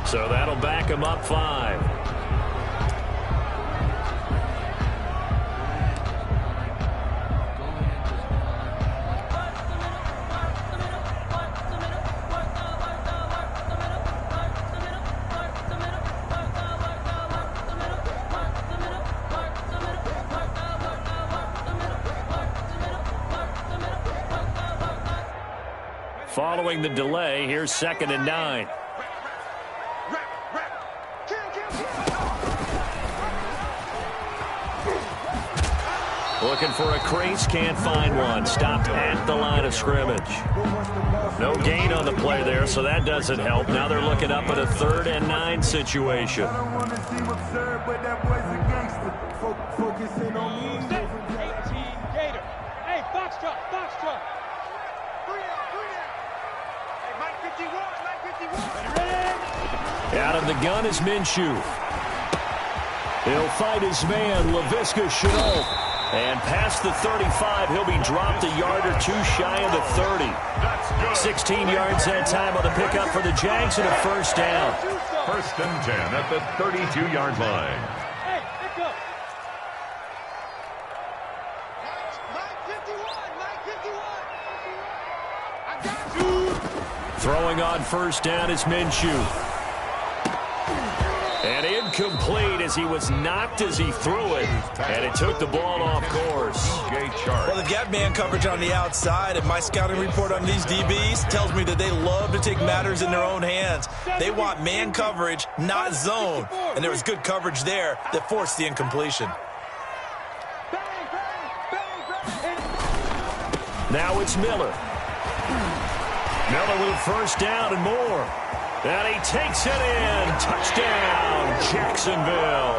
So that'll back him up 5. Following the delay, here's 2nd and 9. Looking for a crease, can't find one. Stopped at the line of scrimmage. No gain on the play there, so that doesn't help. Now they're looking up at a 3rd and 9 situation. I don't want to seem absurd, but that boy's a gangster. Focusing on me. 18 Gator. Hey, Foxtrot, Foxtrot. Hey, Mike 51, Mike 51. Out of the gun is Minshew. He'll fight his man, Laviska Shenault. And past the 35, he'll be dropped a yard or 2 shy of the 30. 16 yards that time on the pickup for the Jags and a 1st down. 1st and 10 at the 32-yard line. Hey, pick up. Throwing on 1st down is Minshew. And incomplete as he was knocked as he threw it. And it took the ball off course. Well, they've got man coverage on the outside, and my scouting report on these DBs tells me that they love to take matters in their own hands. They want man coverage, not zone. And there was good coverage there that forced the incompletion. Now it's Miller. Miller with 1st down and more. And he takes it in. Touchdown, Jacksonville.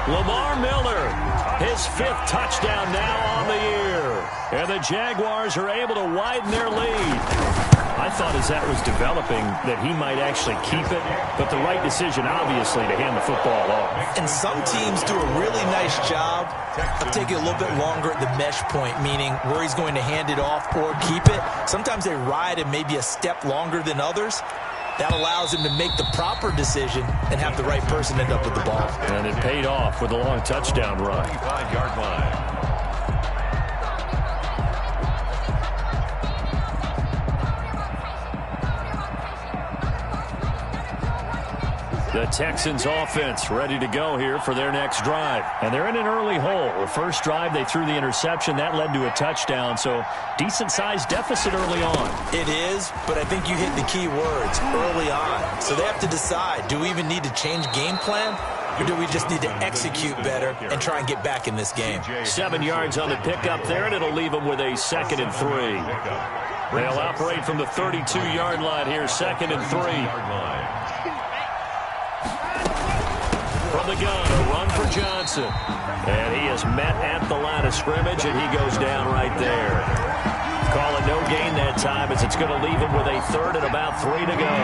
Lamar Miller, his 5th touchdown now on the year. And the Jaguars are able to widen their lead. I thought as that was developing that he might actually keep it, but the right decision, obviously, to hand the football off. And some teams do a really nice job of taking a little bit longer at the mesh point, meaning where he's going to hand it off or keep it. Sometimes they ride it maybe a step longer than others. That allows him to make the proper decision and have the right person end up with the ball. And it paid off with a long touchdown run. 25-yard line. The Texans offense ready to go here for their next drive. And they're in an early hole. The first drive, they threw the interception. That led to a touchdown, so decent-sized deficit early on. It is, but I think you hit the key words, early on. So they have to decide, do we even need to change game plan? Or do we just need to execute better and try and get back in this game? 7 yards on the pickup there, and it'll leave them with a 2nd and 3. They'll operate from the 32-yard line here, 2nd and 3. From the gun, a run for Johnson. And he is met at the line of scrimmage, and he goes down right there. Call it no gain that time as it's going to leave him with a 3rd and about 3 to go.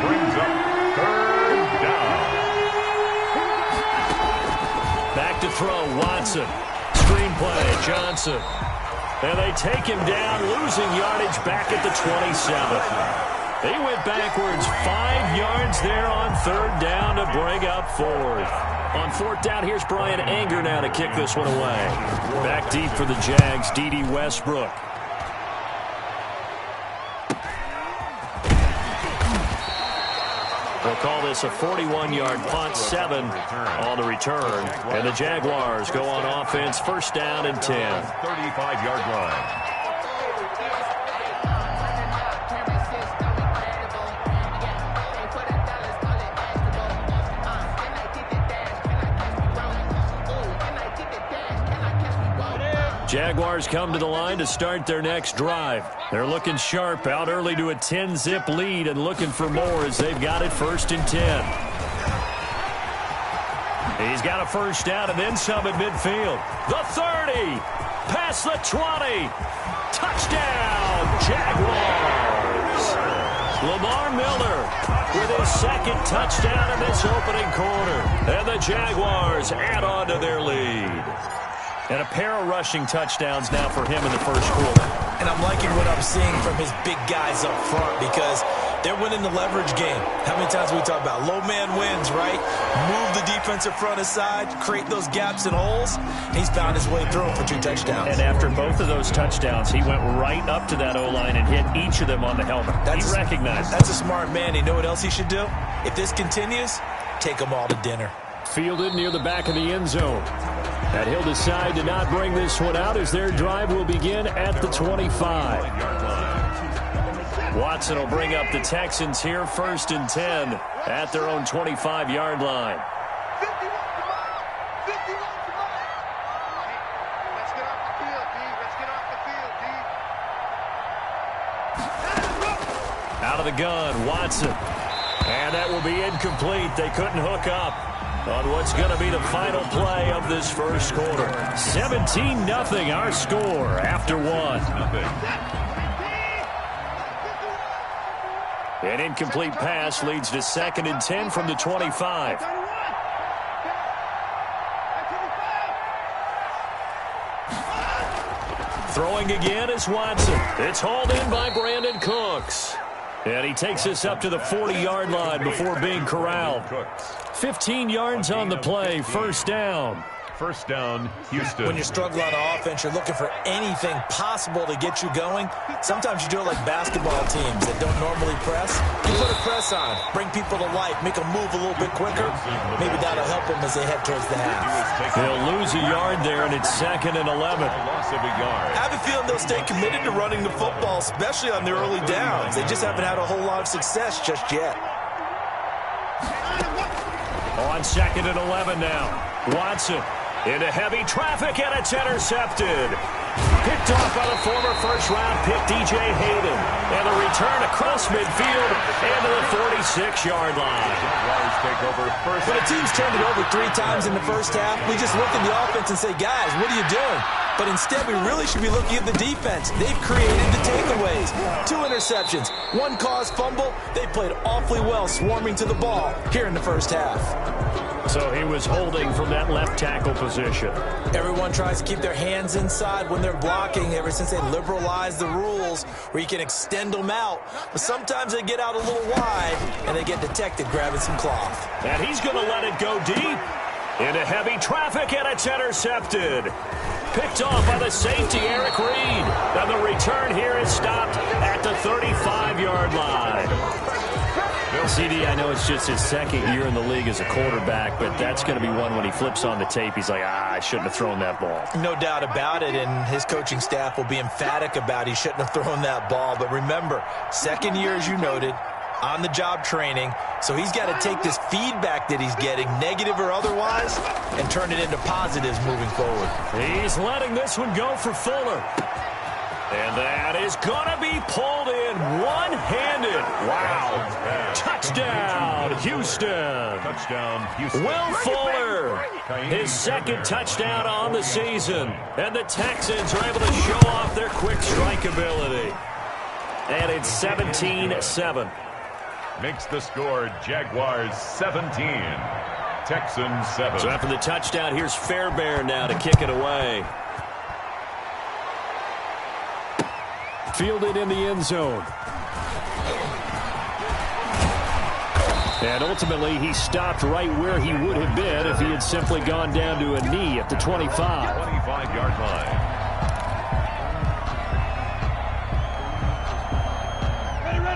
Brings up 3rd down. Back to throw, Watson. Screenplay, Johnson. And they take him down, losing yardage back at the 27. They went backwards 5 yards there on 3rd down to bring up 4th. On 4th down, here's Brian Anger now to kick this one away. Back deep for the Jags, D.D. Westbrook. We'll call this a 41-yard punt, 7 on the return. And the Jaguars go on offense, 1st down and 10. 35-yard line. Jaguars come to the line to start their next drive. They're looking sharp, out early to a 10-zip lead and looking for more as they've got it 1st and 10. He's got a 1st down and then some at midfield. The 30, past the 20, touchdown, Jaguars. Lamar Miller with his 2nd touchdown in this opening quarter. And the Jaguars add on to their lead. And a pair of rushing touchdowns now for him in the 1st quarter. And I'm liking what I'm seeing from his big guys up front because They're winning the leverage game. How many times we talk about low man wins, right? Move the defensive front aside, create those gaps and holes. He's found his way through for 2 touchdowns. And after both of those touchdowns, he went right up to that O-line and hit each of them on the helmet. He recognized it. That's a smart man. You know what else he should do? If this continues, take them all to dinner. Fielded near the back of the end zone. And he'll decide to not bring this one out as their drive will begin at the 25. Watson will bring up the Texans here, 1st and 10 at their own 25-yard line. Out of the gun, Watson. And that will be incomplete. They couldn't hook up on what's going to be the final play of this first quarter. 17-0 our score after 1. An incomplete pass leads to 2nd and 10 from the 25. Throwing again is Watson. It's hauled in by Brandon Cooks. And he takes us up to the 40-yard line before being corralled. 15 yards on the play, 1st down. First down, Houston. When you struggle on offense, you're looking for anything possible to get you going. Sometimes you do it like basketball teams that don't normally press. You put a press on, bring people to life, make them move a little bit quicker. Maybe that'll help them as they head towards the half. They'll lose a yard there, and it's 2nd and 11. Loss of a yard. I have a feeling they'll stay committed to running the football, especially on their early downs. They just haven't had a whole lot of success just yet. On 2nd and 11 now. Watson into heavy traffic, and it's intercepted. Picked off by the former first-round pick, DJ Hayden. And the return across midfield into the 46-yard line. When a team's turned it over 3 times in the first half, we just look at the offense and say, guys, what are you doing? But instead, we really should be looking at the defense. They've created the takeaways. 2 interceptions, 1 caused fumble. They played awfully well swarming to the ball here in the first half. So he was holding from that left tackle position. Everyone tries to keep their hands inside when they're blocking ever since they liberalized the rules where you can extend them out. But sometimes they get out a little wide and they get detected grabbing some cloth. And he's going to let it go deep. Into heavy traffic, and it's intercepted. Picked off by the safety, Eric Reed. And the return here is stopped at the 35-yard line. CD, I know it's just his 2nd year in the league as a quarterback, but that's going to be one when he flips on the tape, he's like, I shouldn't have thrown that ball. No doubt about it, and his coaching staff will be emphatic about he shouldn't have thrown that ball. But remember, 2nd year, as you noted, on-the-job training, so he's got to take this feedback that he's getting, negative or otherwise, and turn it into positives moving forward. He's letting this one go for Fuller. And that is going to be pulled in one-handed. Wow. Touchdown, Houston. Touchdown, Houston. Will Fuller, his 2nd touchdown on the season. And the Texans are able to show off their quick strike ability. And it's 17-7. Makes the score Jaguars 17, Texans 7. So after the touchdown, here's Fairbairn now to kick it away. Fielded in the end zone. And ultimately, he stopped right where he would have been if he had simply gone down to a knee at the 25. 25-yard line.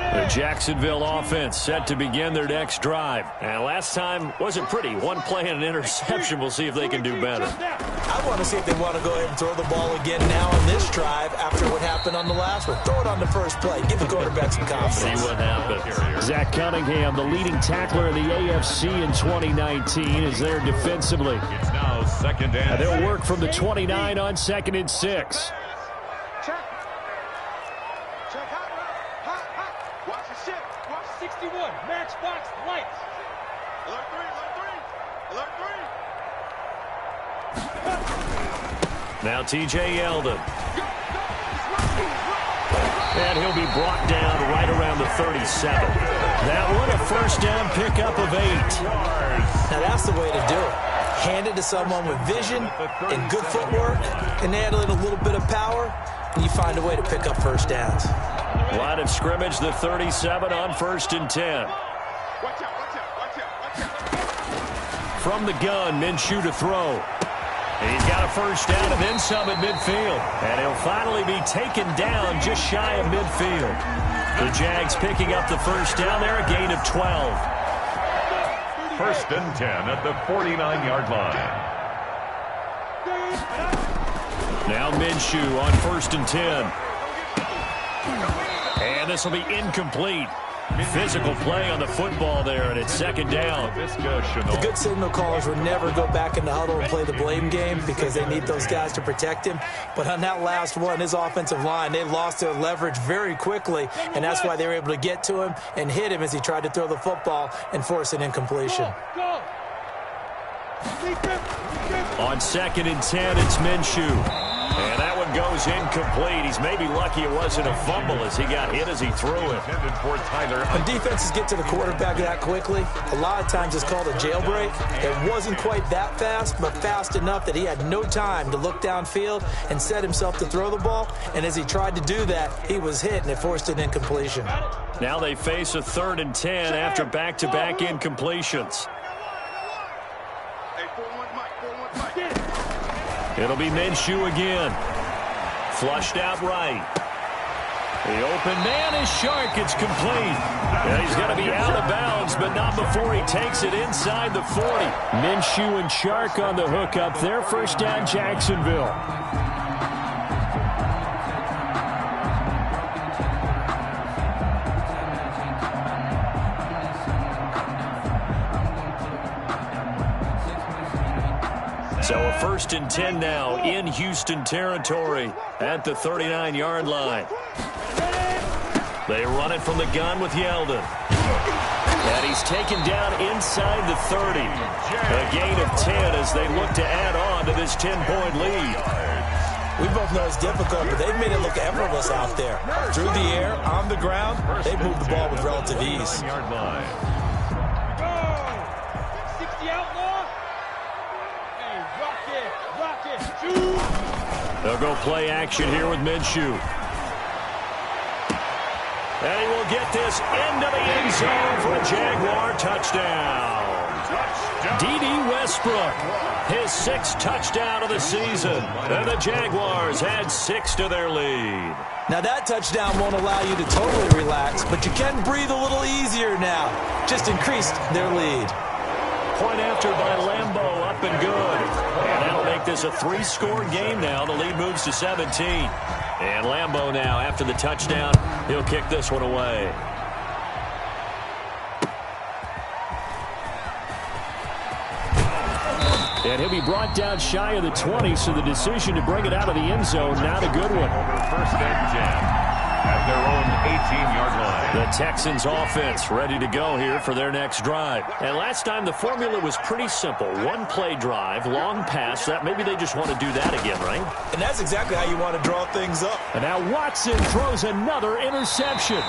The Jacksonville offense set to begin their next drive. And last time wasn't pretty. 1 play and an interception. We'll see if they can do better. I want to see if they want to go ahead and throw the ball again now on this drive after what happened on the last one. Throw it on the first play. Give the quarterback some confidence. See what happens. Zach Cunningham, the leading tackler in the AFC in 2019, is there defensively. It's now 2nd and They'll work from the 29 on 2nd and 6. Watch the ship. Watch 61. Max box lights. Alert 3. Now TJ Yeldon. And he'll be brought down right around the 37. That one, a first down pickup of 8. Now that's the way to do it. Hand it to someone with vision and good footwork, and add in a little bit of power, and you find a way to pick up first downs. Line of scrimmage, the 37 on 1st and 10. From the gun, Minshew to throw. He's got a first down and then some at midfield. And he'll finally be taken down just shy of midfield. The Jags picking up the first down there, a gain of 12. 1st and 10 at the 49-yard line. Now Minshew on 1st and 10. And this will be incomplete. Physical play on the football there, and it's 2nd down. The good signal callers would never go back in the huddle and play the blame game because they need those guys to protect him. But on that last one, his offensive line, they lost their leverage very quickly, and that's why they were able to get to him and hit him as he tried to throw the football and force an incompletion. On 2nd and 10, it's Minshew. And that one goes incomplete. He's maybe lucky it wasn't a fumble as he got hit as he threw it. When defenses get to the quarterback that quickly, a lot of times it's called a jailbreak. It wasn't quite that fast, but fast enough that he had no time to look downfield and set himself to throw the ball. And as he tried to do that, he was hit, and it forced an incompletion. Now they face a 3rd and 10 after back-to-back incompletions. It'll be Minshew again. Flushed out right. The open man is Shark. It's complete. And he's going to be out of bounds, but not before he takes it inside the 40. Minshew and Shark on the hook up there. 1st down, Jacksonville. So a 1st and 10 now in Houston territory at the 39-yard line. They run it from the gun with Yeldon. And he's taken down inside the 30. A gain of 10 as they look to add on to this 10-point lead. We both know it's difficult, but they've made it look effortless out there. Through the air, on the ground, they've moved the ball with relative ease. They'll go play action here with Minshew. And he will get this into the end zone for a Jaguar touchdown. D.D. Westbrook, his 6th touchdown of the season. And the Jaguars add 6 to their lead. Now that touchdown won't allow you to totally relax, but you can breathe a little easier now. Just increased their lead. Point after by Lambeau, up and good. And that'll make this a 3-score game now. The lead moves to 17. And Lambeau now, after the touchdown, he'll kick this one away. And he'll be brought down shy of the 20, so the decision to bring it out of the end zone, not a good one. 1st and 10 at their own 18-yard line. The Texans offense ready to go here for their next drive. And last time the formula was pretty simple. 1-play drive, long pass. That maybe they just want to do that again, right? And that's exactly how you want to draw things up. And now Watson throws another interception.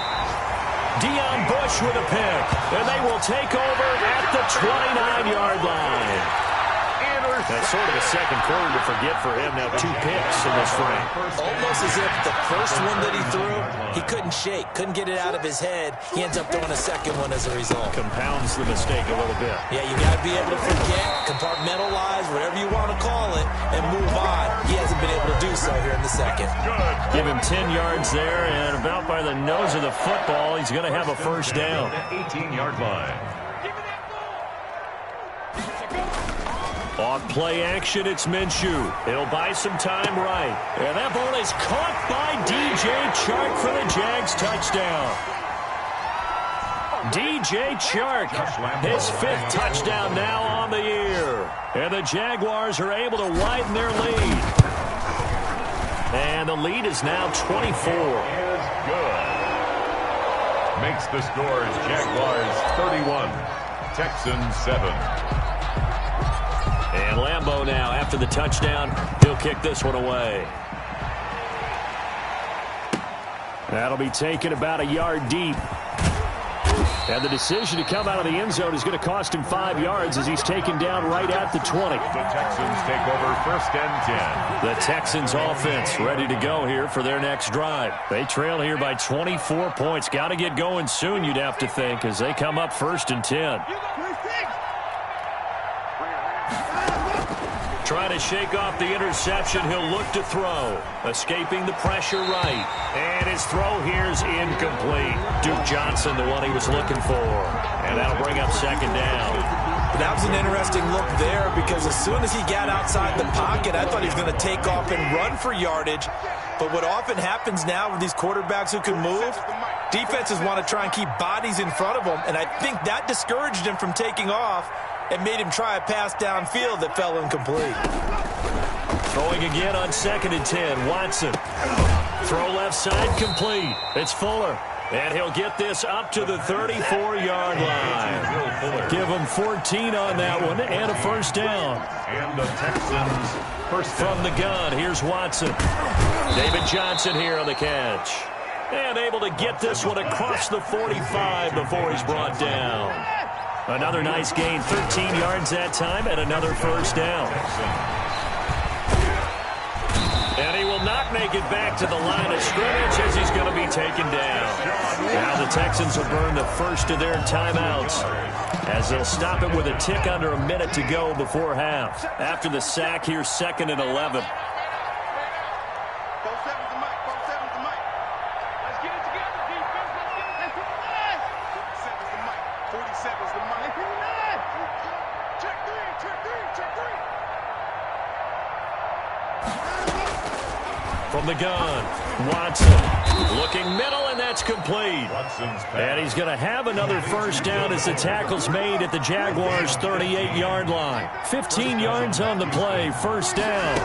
Deion Bush with a pick. And they will take over at the 29-yard line. That's sort of a second quarter to forget for him. Now 2 picks in this frame. Almost as if the first one that he threw, he couldn't shake, couldn't get it out of his head. He ends up throwing a second one as a result. Compounds the mistake a little bit. Yeah, you got to be able to forget, compartmentalize, whatever you want to call it, and move on. He hasn't been able to do so here in the second. Give him 10 yards there, and about by the nose of the football, he's going to have a first down. 18-yard line. On play action, it's Minshew. He'll buy some time right. And that ball is caught by D.J. Chark for the Jags touchdown. D.J. Chark, his 5th touchdown now on the year. And the Jaguars are able to widen their lead. And the lead is now 24. Is good. Makes the scores Jaguars 31, Texans 7. And Lambeau now, after the touchdown, he'll kick this one away. That'll be taken about a yard deep. And the decision to come out of the end zone is going to cost him 5 yards as he's taken down right at the 20. The Texans take over 1st and 10. The Texans offense ready to go here for their next drive. They trail here by 24 points. Got to get going soon, you'd have to think, as they come up 1st and 10. Trying to shake off the interception. He'll look to throw. Escaping the pressure right. And his throw here's incomplete. Duke Johnson, the one he was looking for. And that'll bring up 2nd down. That was an interesting look there because as soon as he got outside the pocket, I thought he was going to take off and run for yardage. But what often happens now with these quarterbacks who can move, defenses want to try and keep bodies in front of them. And I think that discouraged him from taking off and made him try a pass downfield that fell incomplete. Throwing again on 2nd and 10. Watson. Throw left side complete. It's Fuller. And he'll get this up to the 34-yard line. Give him 14 on that one and a 1st down. And the Texans first from the gun. Here's Watson. David Johnson here on the catch. And able to get this one across the 45 before he's brought down. Another nice gain, 13 yards that time, and another 1st down. And he will not make it back to the line of scrimmage as he's going to be taken down. Now the Texans will burn the first of their timeouts as they'll stop it with a tick under a minute to go before half. After the sack, here's 2nd and 11. From the gun, Watson looking middle, and that's complete. And he's going to have another 1st down as the tackle's made at the Jaguars' 38-yard line. 15 yards on the play, 1st down.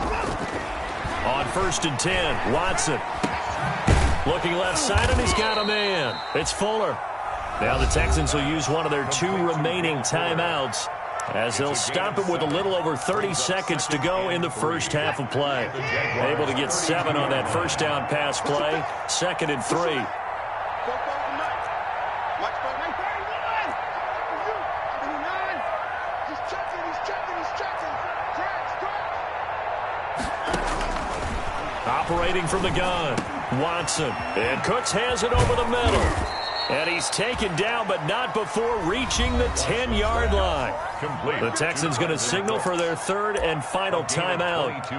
On 1st and 10, Watson looking left side, and he's got a man. It's Fuller. Now the Texans will use one of their 2 remaining timeouts as they'll stop it with a little over 30 seconds to go in the first half of play. Able to get 7 on that 1st down pass play. 2nd and 3. Operating from the gun, Watson. And Cooks has it over the middle. And he's taken down, but not before reaching the 10-yard line. Complete. The Texans going to signal for their 3rd and final timeout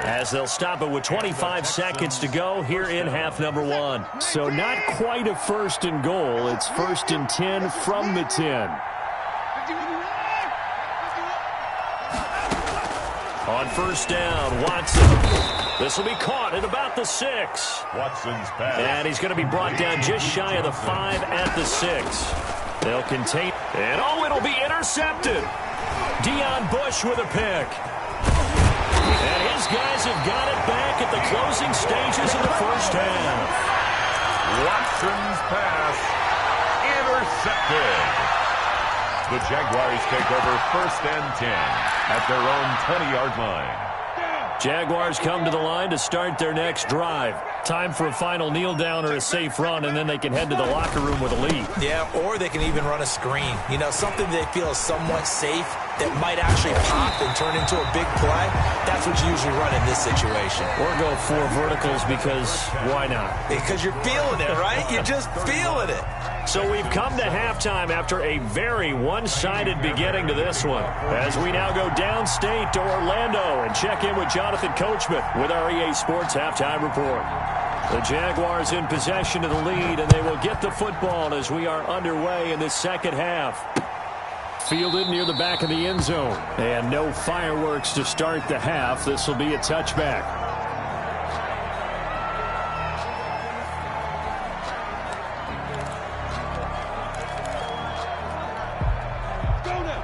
as they'll stop it with 25 seconds to go here in half number 1. So not quite a 1st and goal. It's 1st and 10 from the 10. On 1st down, Watson. This will be caught at about the 6. Watson's pass. And he's going to be brought down just shy of the 5 at the 6. They'll contain. And it'll be intercepted. Deion Bush with a pick. And his guys have got it back at the closing stages of the first half. Watson's pass intercepted. The Jaguars take over 1st and 10 at their own 20-yard line. Jaguars come to the line to start their next drive. Time for a final kneel down or a safe run, and then they can head to the locker room with a lead. Yeah, or they can even run a screen. You know, something they feel is somewhat safe that might actually pop and turn into a big play. That's what you usually run in this situation. Or go 4 verticals because why not? Because you're feeling it, right? You're just feeling it. So we've come to halftime after a very one-sided beginning to this one. As we now go downstate to Orlando and check in with Jonathan Coachman with our EA Sports Halftime Report. The Jaguars in possession of the lead, and they will get the football as we are underway in the second half. Fielded near the back of the end zone. And no fireworks to start the half. This will be a touchback.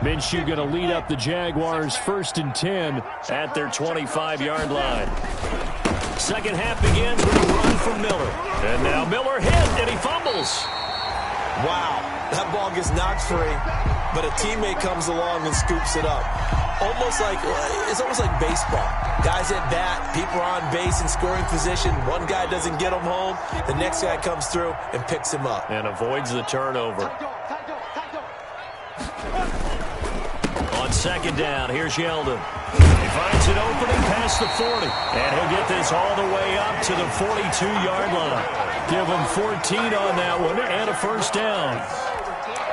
Minshew going to lead up the Jaguars 1st and 10 at their 25-yard line. Second half begins with a run from Miller. And now Miller hit, and he fumbles. Wow, that ball gets knocked free, but a teammate comes along and scoops it up. It's almost like baseball. Guys at bat, people are on base in scoring position. One guy doesn't get him home. The next guy comes through and picks him up. And avoids the turnover. second down. Here's Yeldon. He finds an opening past the 40. And he'll get this all the way up to the 42-yard line. Give him 14 on that one and a first down.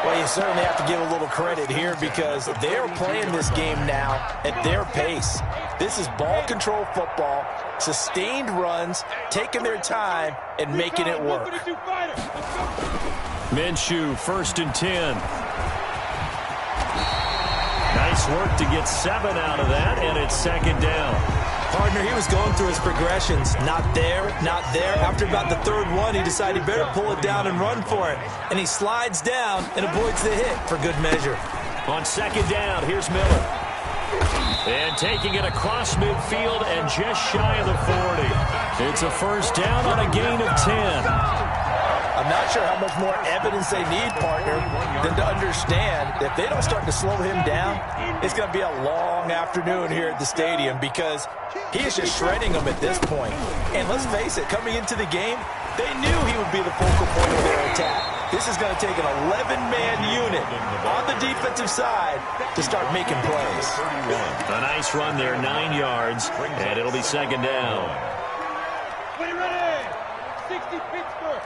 Well, you certainly have to give a little credit here because they're playing this game now at their pace. This is ball control football, sustained runs, taking their time, and making it work. Minshew, 1st and 10. Nice work to get 7 out of that, and it's second down. Partner, he was going through his progressions. Not there, not there. After about the 3rd one, he decided he better pull it down and run for it. And he slides down and avoids the hit for good measure. On second down, here's Miller. And taking it across midfield and just shy of the 40. It's a first down on a gain of 10. I'm not sure how much more evidence they need, partner, than to understand that if they don't start to slow him down, it's going to be a long afternoon here at the stadium because he is just shredding them at this point. And let's face it, coming into the game, they knew he would be the focal point of their attack. This is going to take an 11-man unit on the defensive side to start making plays. A nice run there, 9 yards, and it'll be second down. Ready, 60 Pittsburgh.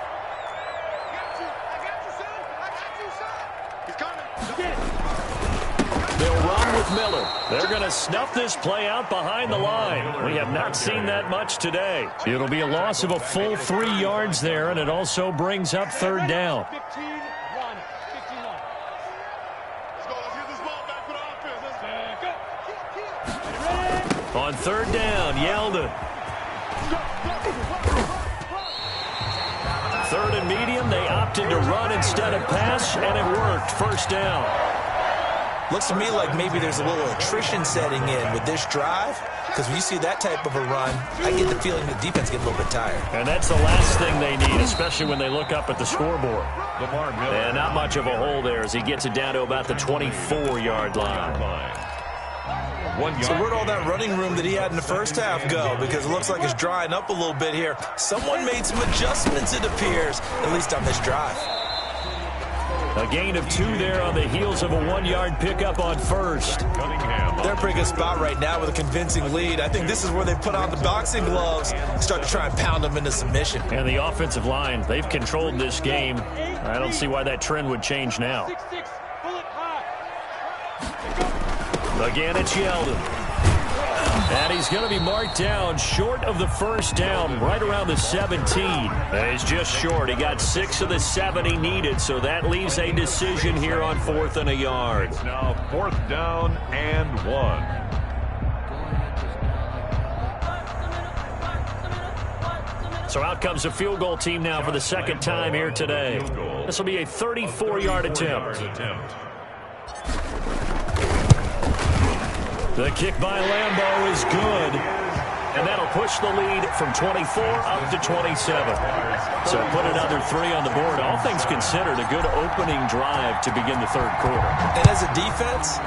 They'll run with Miller. They're going to snuff this play out behind the line. We have not seen that much today. It'll be a loss of a full 3 yards there, and it also brings up 3rd down. 15-1. 15-1. Let's go. Let's get this ball back for the offense. Let's go. On 3rd down, Yeldon. 3rd and medium, they opted to run instead of pass, and it worked. First down. Looks to me like maybe there's a little attrition setting in with this drive, because when you see that type of a run, I get the feeling the defense gets a little bit tired. And that's the last thing they need, especially when they look up at the scoreboard. And not much of a hole there as he gets it down to about the 24-yard line. So where'd all that running room that he had in the first half go? Because it looks like it's drying up a little bit here. Someone made some adjustments, it appears, at least on this drive. A gain of 2 there on the heels of a 1-yard pickup on first. They're in a pretty good spot right now with a convincing lead. I think this is where they put on the boxing gloves and start to try and pound them into submission. And the offensive line, they've controlled this game. I don't see why that trend would change now. Again, it's Yeldon. And he's going to be marked down short of the first down, right around the 17. And he's just short. He got 6 of the 7 he needed, so that leaves a decision here on 4th and a yard. It's now 4th down and 1. So out comes the field goal team now for the 2nd time here today. This will be a 34-yard attempt. The kick by Lambeau is good, and that'll push the lead from 24 up to 27. So put another 3 on the board. All things considered, a good opening drive to begin the 3rd quarter. And as a defense,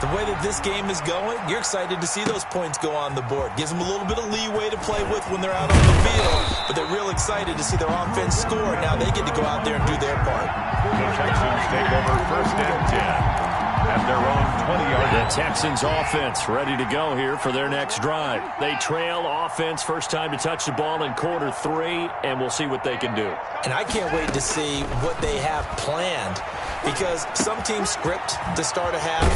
the way that this game is going, you're excited to see those points go on the board. Gives them a little bit of leeway to play with when they're out on the field, but they're real excited to see their offense score. Now they get to go out there and do their part. The Texans take over 1st and 10. At their own 20-yard line. The Texans offense ready to go here for their next drive. They trail offense, first time to touch the ball in quarter 3, and we'll see what they can do. And I can't wait to see what they have planned, because some teams script to start a half.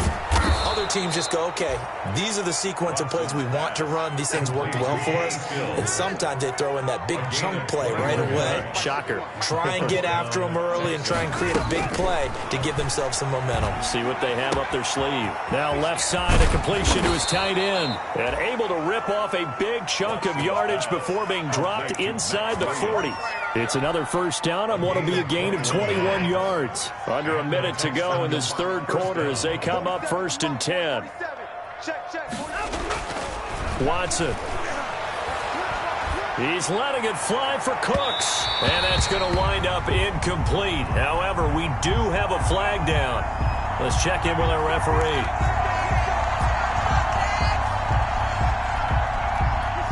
Other teams just go, okay, these are the sequence of plays we want to run. These things worked well for us. And sometimes they throw in that big chunk play right away. Shocker. Try and get after them early and try and create a big play to give themselves some momentum. See what they have up their sleeve. Now left side, a completion to his tight end. And able to rip off a big chunk of yardage before being dropped inside the 40. It's another first down on what will be a gain of 21 yards. Under a minute to go in this 3rd quarter as they come up 1st and 10. Watson. He's letting it fly for Cooks. And that's going to wind up incomplete. However, we do have a flag down. Let's check in with our referee.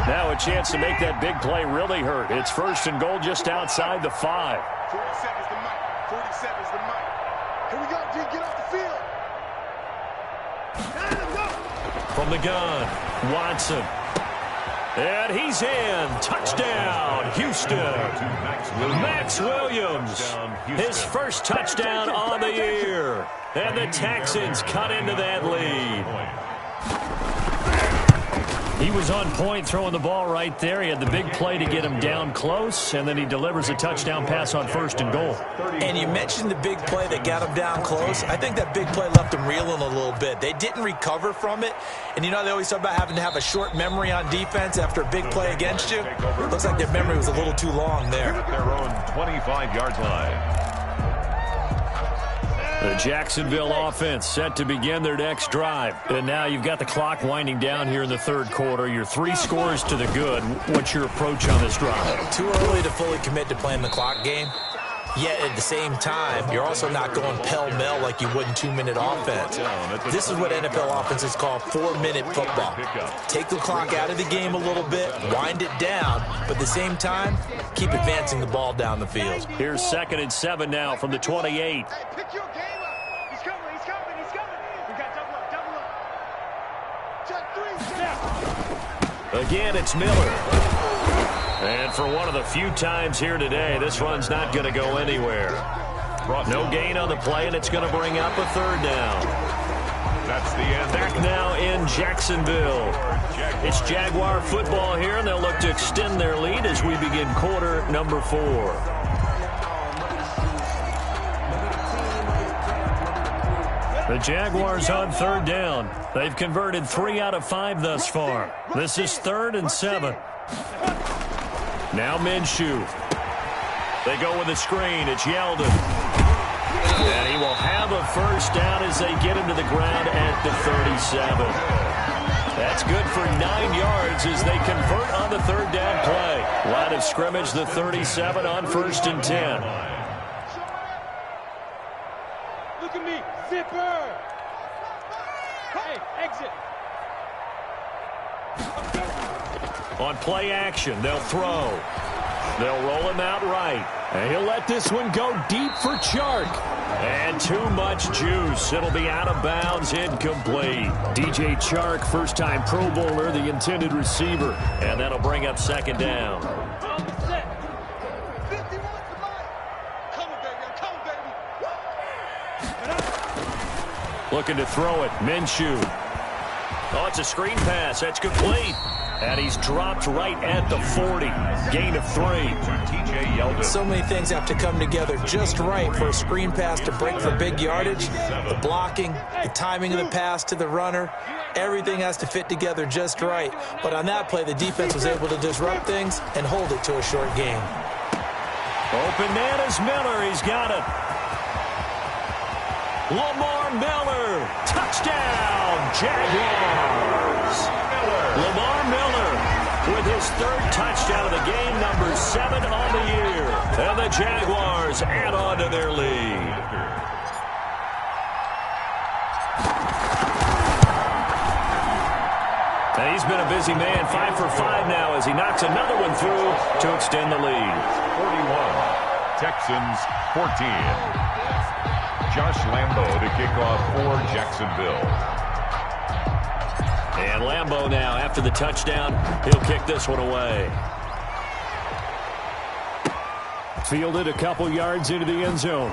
Now a chance to make that big play really hurt. It's 1st and goal just outside the 5. 40 seconds to Mike. 40 seconds to Mike. Here we go, G. Get off the field. From the gun, Watson. And he's in. Touchdown, Houston. Max Williams, his first touchdown on the year. And the Texans cut into that lead. He was on point throwing the ball right there. He had the big play to get him down close, and then he delivers a touchdown pass on 1st and goal. And you mentioned the big play that got him down close. I think that big play left him reeling a little bit. They didn't recover from it. And, you know, they always talk about having to have a short memory on defense after a big play against you. Looks like their memory was a little too long there. At their own 25-yard line. The Jacksonville offense set to begin their next drive. And now you've got the clock winding down here in the 3rd quarter. Your 3 scores to the good. What's your approach on this drive? Too early to fully commit to playing the clock game. Yet at the same time, you're also not going pell-mell like you would in 2-minute offense. This is what NFL offenses call 4-minute football. Take the clock out of the game a little bit, wind it down, but at the same time, keep advancing the ball down the field. Here's 2nd and 7 now from the 28. Hey, pick your game up. He's coming, he's coming, he's coming. We got double up, double up. Check 3, step. Again, it's Miller. And for one of the few times here today, this run's not going to go anywhere. No gain on the play, and it's going to bring up a 3rd down. That's the end. Back now in Jacksonville. It's Jaguar football here, and they'll look to extend their lead as we begin quarter number 4. The Jaguars on 3rd down. They've converted 3 out of 5 thus far. This is 3rd and 7. Now Minshew. They go with a screen. It's Yeldon. And he will have a 1st down as they get him to the ground at the 37. That's good for 9 yards as they convert on the 3rd down play. Line of scrimmage, the 37 on 1st and 10. Look at me, zipper. Hey, exit. On play action, they'll throw. They'll roll him out right. And he'll let this one go deep for Chark. And too much juice. It'll be out of bounds, incomplete. DJ Chark, first-time Pro Bowler, the intended receiver. And that'll bring up 2nd down. Looking to throw it. Minshew. Oh, it's a screen pass. That's complete. And he's dropped right at the 40. Gain of 3. TJ Yeldon. So many things have to come together just right for a screen pass to break for big yardage. The blocking, the timing of the pass to the runner, everything has to fit together just right. But on that play, the defense was able to disrupt things and hold it to a short game. Open man is Miller. He's got it. Lamar Miller. Touchdown, Jaguars. Lamar Miller with his 3rd touchdown of the game, number 7 on the year. And the Jaguars add on to their lead. And he's been a busy man, 5 for 5 now as he knocks another one through to extend the lead. 41, Texans 14. Josh Lambo to kick off for Jacksonville. And Lambo now, after the touchdown, he'll kick this one away. Fielded a couple yards into the end zone.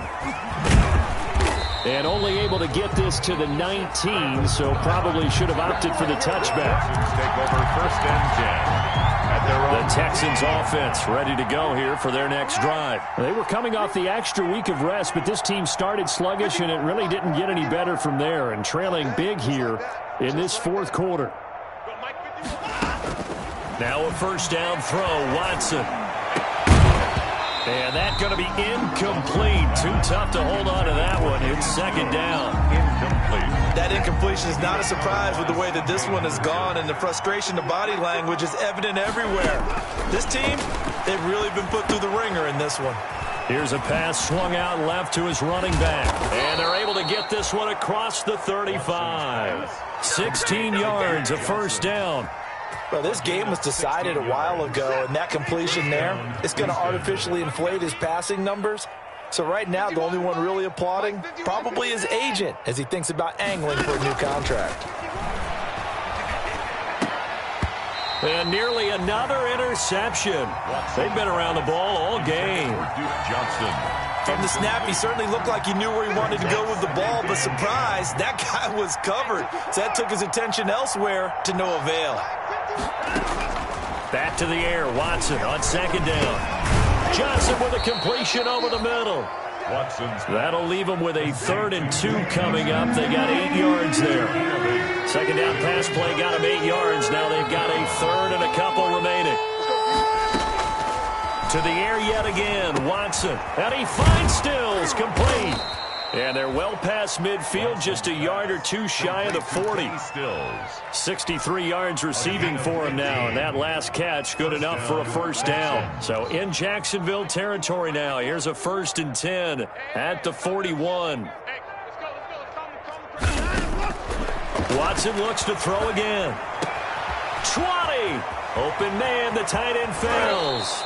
And only able to get this to the 19, so probably should have opted for the touchback. Take over 1st and 10. The Texans offense ready to go here for their next drive. They were coming off the extra week of rest, but this team started sluggish, and it really didn't get any better from there, and trailing big here in this 4th quarter. Now a 1st down throw, Watson. And that's going to be incomplete. Too tough to hold on to that one. It's 2nd down. Incomplete. That incompletion is not a surprise with the way that this one has gone, and the frustration, the body language is evident everywhere. This team, they've really been put through the ringer in this one. Here's a pass swung out left to his running back. And they're able to get this one across the 35. 16 yards, a 1st down. Well, this game was decided a while ago, and that completion there, it's going to artificially inflate his passing numbers. So right now, the only one really applauding probably his agent as he thinks about angling for a new contract. And nearly another interception. They've been around the ball all game. From the snap, he certainly looked like he knew where he wanted to go with the ball, but surprise, that guy was covered. So that took his attention elsewhere to no avail. Back to the air, Watson on second down. Johnson with a completion over the middle. That'll leave them with a 3rd and 2 coming up. They got 8 yards there. Second down pass play got them 8 yards. Now they've got a 3rd and a couple remaining. To the air yet again, Watson. And he finds Stills, complete. And they're well past midfield, just a yard or 2 shy of the 40. 63 yards receiving for him now, and that last catch good enough for a first down. So in Jacksonville territory now, here's a 1st and 10 at the 41. Watson looks to throw again. 20. Open man, the tight end fails.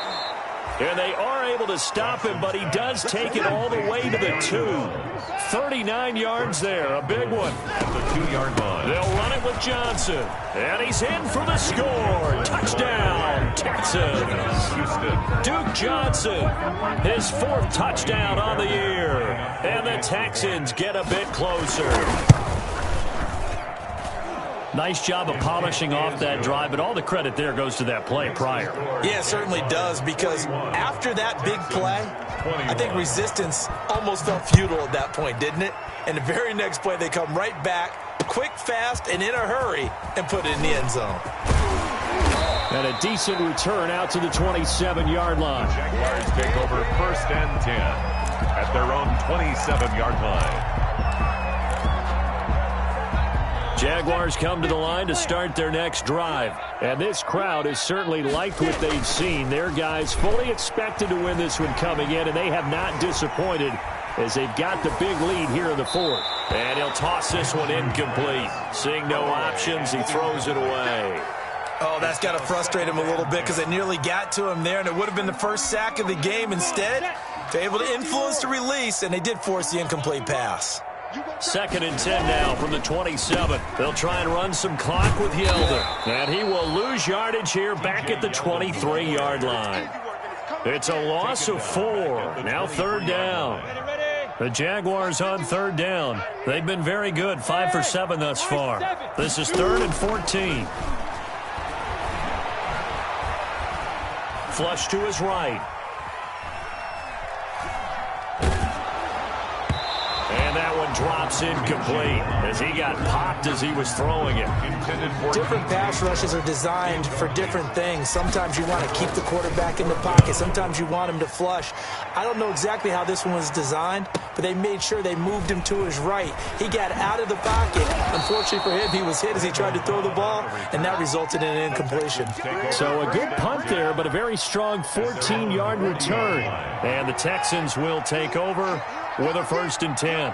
And they are able to stop him, but he does take it all the way to the 2. 39 yards there, a big one. At the 2-yard line. They'll run it with Johnson. And he's in for the score. Touchdown, Texans. Duke Johnson, his 4th touchdown on the year. And the Texans get a bit closer. Nice job of polishing off that drive, but all the credit there goes to that play prior. Yeah, it certainly does, because after that big play, I think resistance almost felt futile at that point, didn't it? And the very next play, they come right back, quick, fast, and in a hurry, and put it in the end zone. And a decent return out to the 27-yard line. Jaguars take over 1st and 10 at their own 27-yard line. Jaguars come to the line to start their next drive. And this crowd has certainly liked what they've seen. Their guys fully expected to win this one coming in, and they have not disappointed as they've got the big lead here in the 4th. And he'll toss this one incomplete. Seeing no options, he throws it away. Oh, that's got to frustrate him a little bit because they nearly got to him there, and it would have been the first sack of the game. Instead, they're able to influence the release, and they did force the incomplete pass. 2nd and 10 now from the 27. They'll try and run some clock with Yeldon. And he will lose yardage here back at the 23-yard line. It's a loss of 4. Now 3rd down. The Jaguars on 3rd down. They've been very good, 5 for 7 thus far. This is 3rd and 14. Flush to his right. That one drops incomplete as he got popped as he was throwing it. Different pass rushes are designed for different things. Sometimes you want to keep the quarterback in the pocket. Sometimes you want him to flush. I don't know exactly how this one was designed, but they made sure they moved him to his right. He got out of the pocket. Unfortunately for him, he was hit as he tried to throw the ball, and that resulted in an incompletion. So a good punt there, but a very strong 14-yard return. And the Texans will take over with a 1st and 10.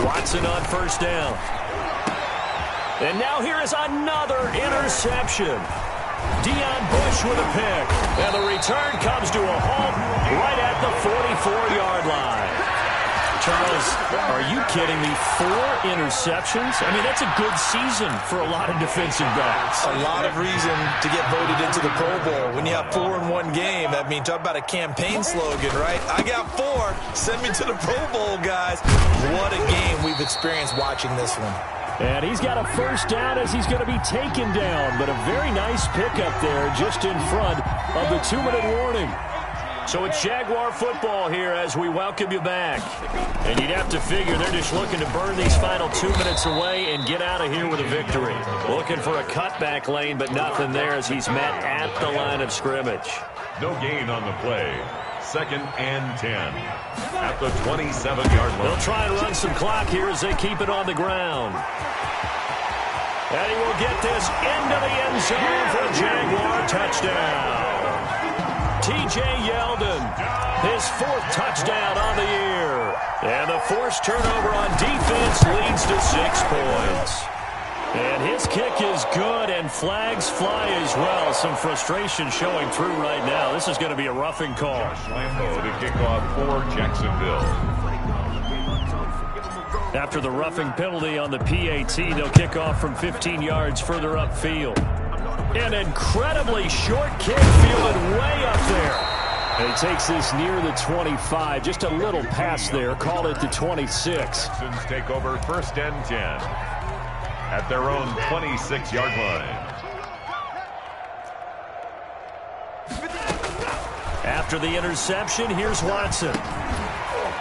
Watson on 1st down. And now here is another interception. Deion Bush with a pick. And the return comes to a halt right at the 44-yard line. Charles, are you kidding me? 4 interceptions? I mean, that's a good season for a lot of defensive backs. A lot of reason to get voted into the Pro Bowl. When you have 4 in one game, I mean, talk about a campaign slogan, right? I got 4. Send me to the Pro Bowl, guys. What a game we've experienced watching this one. And he's got a 1st down as he's going to be taken down. But a very nice pickup there just in front of the 2-minute warning. So it's Jaguar football here as we welcome you back. And you'd have to figure they're just looking to burn these final 2 minutes away and get out of here with a victory. Looking for a cutback lane, but nothing there as he's met at the line of scrimmage. No gain on the play. 2nd and 10 at the 27-yard line. They'll try and run some clock here as they keep it on the ground. And he will get this into the end zone for a Jaguar touchdown. T.J. Yeldon, his 4th touchdown on the year. And the forced turnover on defense leads to 6 points. And his kick is good, and flags fly as well. Some frustration showing through right now. This is going to be a roughing call. Lambo to kick off for Jacksonville. After the roughing penalty on the PAT, they'll kick off from 15 yards further upfield. An incredibly short kick fielded way up there. And he takes this near the 25. Just a little pass there. Called it the 26. Texans take over 1st and 10 at their own 26-yard line. After the interception, here's Watson.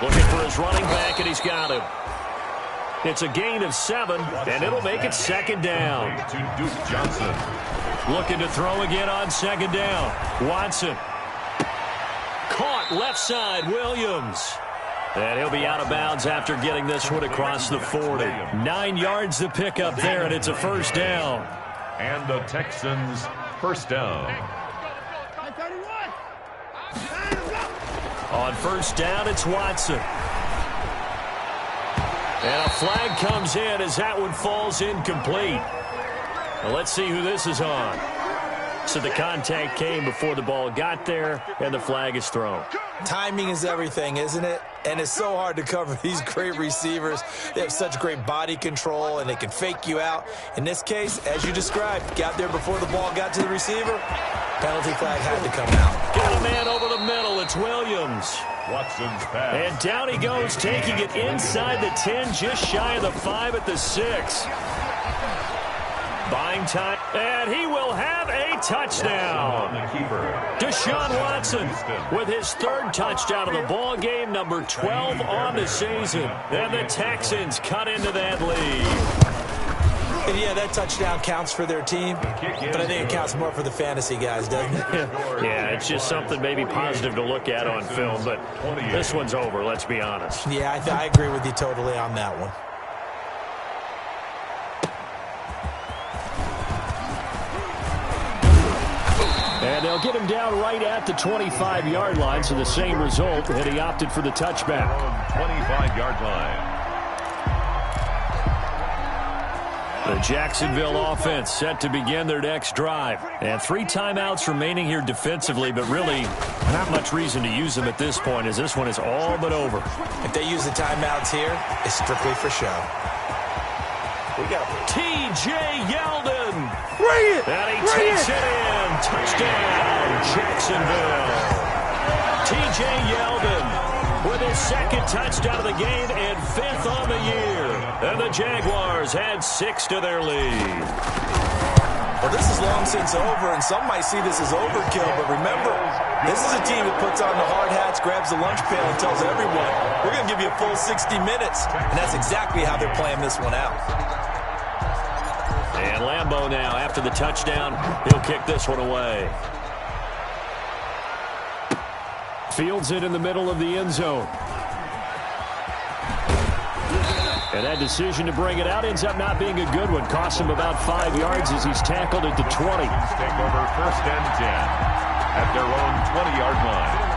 Looking for his running back, and he's got him. It's a gain of 7, and it'll make it 2nd down. To Duke Johnson. Looking to throw again on 2nd down. Watson. Caught left side, Williams. And he'll be out of bounds after getting this one across the 40. 9 yards to pick up there, and it's a 1st down. And the Texans 1st down. On 1st down, it's Watson. And a flag comes in as that one falls incomplete. Well, let's see who this is on. So the contact came before the ball got there, and the flag is thrown. Timing is everything, isn't it? And it's so hard to cover these great receivers. They have such great body control, and they can fake you out. In this case, as you described, got there before the ball got to the receiver. Penalty flag had to come out. Got a man over the middle. It's Williams. Watson's pass. And down he goes, taking it inside the 10, just shy of the 5 at the 6. Buying time, and he will have a touchdown. Deshaun Watson with his 3rd touchdown of the ball game, number 12 on the season. And the Texans cut into that lead. And yeah, that touchdown counts for their team, but I think it counts more for the fantasy guys, doesn't it? Yeah, it's just something maybe positive to look at on film, but this one's over, let's be honest. Yeah, I agree with you totally on that one. And they'll get him down right at the 25-yard line, so the same result, and he opted for the touchback. 25-yard line. The Jacksonville offense set to begin their next drive. And 3 timeouts remaining here defensively, but really not much reason to use them at this point, as this one is all but over. If they use the timeouts here, it's strictly for show. We got T.J. Yeldon. Bring it! And he takes it in. Touchdown, Jacksonville. T.J. Yeldon with his 2nd touchdown of the game and 5th on the year. And the Jaguars add 6 to their lead. Well, this is long since over, and some might see this as overkill, but remember, this is a team that puts on the hard hats, grabs the lunch pail, and tells everyone, we're going to give you a full 60 minutes. And that's exactly how they're playing this one out. And Lambo now, after the touchdown, he'll kick this one away. Fields it in the middle of the end zone. And that decision to bring it out ends up not being a good one. Costs him about 5 yards as he's tackled at the 20. Take over 1st and 10 at their own 20-yard line.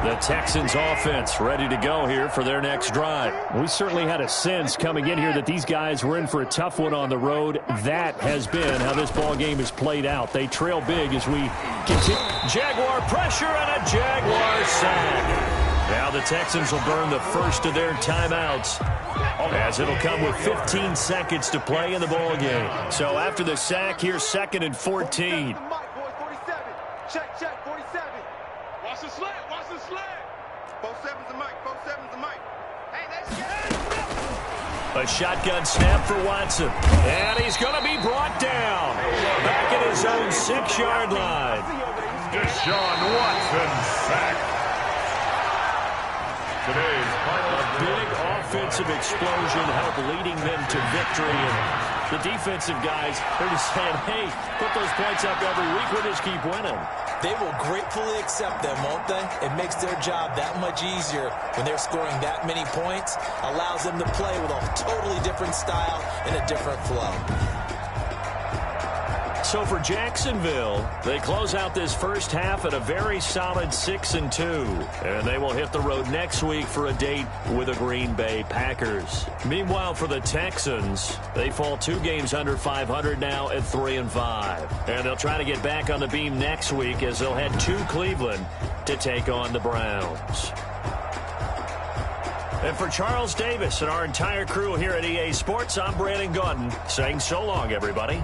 The Texans offense ready to go here for their next drive. We certainly had a sense coming in here that these guys were in for a tough one on the road. That has been how this ball game has played out. They trail big as we continue. Jaguar pressure and a Jaguar sack. Now the Texans will burn the first of their timeouts, as it'll come with 15 seconds to play in the ball game. So after the sack, here's 2nd and 14. Check, 47. Watch the slant. 47's a mic. 47's a mic. Hey, let's get it. A shotgun snap for Watson. And he's going to be brought down. Back at his own 6-yard line. Deshaun Watson sacked. Today's final big offensive explosion helped leading them to victory. And the defensive guys, they're just saying, hey, put those points up every week. We'll just keep winning. They will gratefully accept them, won't they? It makes their job that much easier when they're scoring that many points. Allows them to play with a totally different style and a different flow. So for Jacksonville, they close out this first half at a very solid 6-2. And they will hit the road next week for a date with the Green Bay Packers. Meanwhile, for the Texans, they fall 2 games under 500 now at 3-5. And they'll try to get back on the beam next week as they'll head to Cleveland to take on the Browns. And for Charles Davis and our entire crew here at EA Sports, I'm Brandon Gaudin saying so long, everybody.